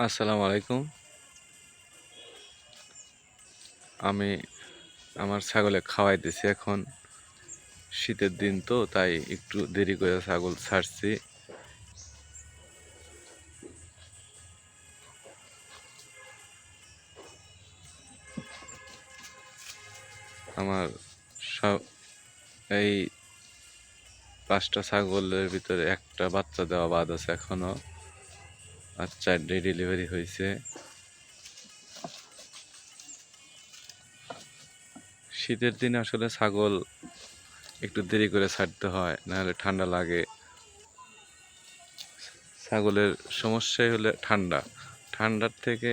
আসসালামু আলাইকুম। আমি আমার ছাগলে খাওয়াইতেছি এখন। শীতের দিন তো তাই একটু দেরি করে ছাগল ছাড়ছি। আমার সব এই 5টা ছাগলের ভিতরে একটা বাচ্চা দেওয়া বাদ আছে এখনো, আর 4টে ডেলিভারি হয়েছে। শীতের দিনে আসলে ছাগল একটু দেরি করে ছাড়তে হয়, নাহলে ঠান্ডা লাগে। ছাগলের সমস্যাই হলে ঠান্ডা। ঠান্ডার থেকে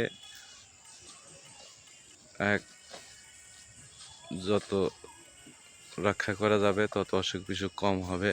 এক যত রক্ষা করা যাবে তত অসুখ বিসুখ কম হবে।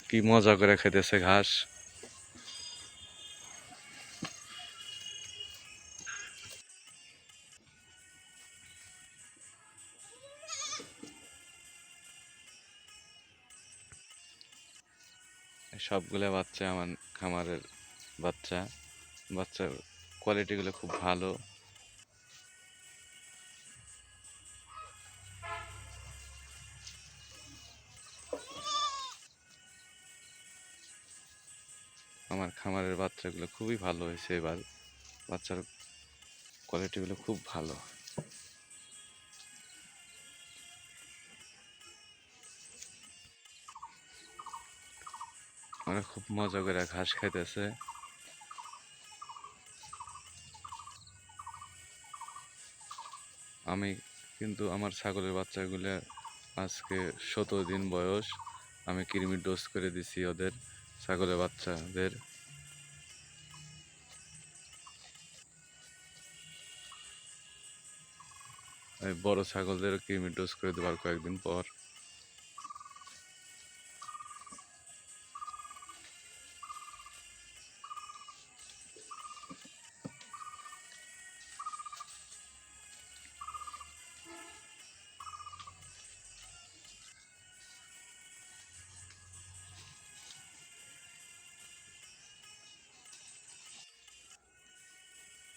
কি মজা করে খেতেছে ঘাস। সবগুলো বাচ্চা আমার খামারের বাচ্চা। বাচ্চার কোয়ালিটিগুলো খুব ভালো। আমার খামারের বাচ্চাগুলো খুবই ভালো হয়েছে এবার। বাচ্চার কোয়ালিটিগুলো খুব ভালো। ওরা খুব মজা করে ঘাস খাইতেছে। আমি কিন্তু আমার ছাগলের বাচ্চাগুলো আজকে 17 দিন বয়স। আমি কৃমির ডোজ করে দিছি ওদের ছাগলের বাচ্চাদের। আমি বড় ছাগলদের কৃমির ডোজ করে দেবার কয়েকদিন পর।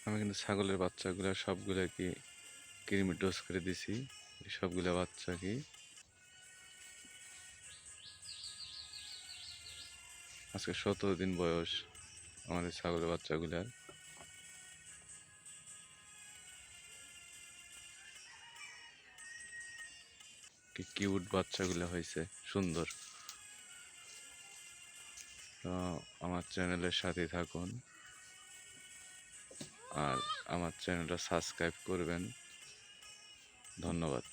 আমি কিন্তু ছাগলের বাচ্চাগুলো সবগুলো কি কৃমির ডোজ করে দিছি। সবগুলো বাচ্চা কি আজকে 17 দিন বয়স আমাদের ছাগলের বাচ্চাগুলার। কি কিউট বাচ্চাগুলো হয়েছে, সুন্দর। তো আমার চ্যানেলের সাথে থাকুন, আর আমার চ্যানেলটা সাবস্ক্রাইব করবেন। ধন্যবাদ।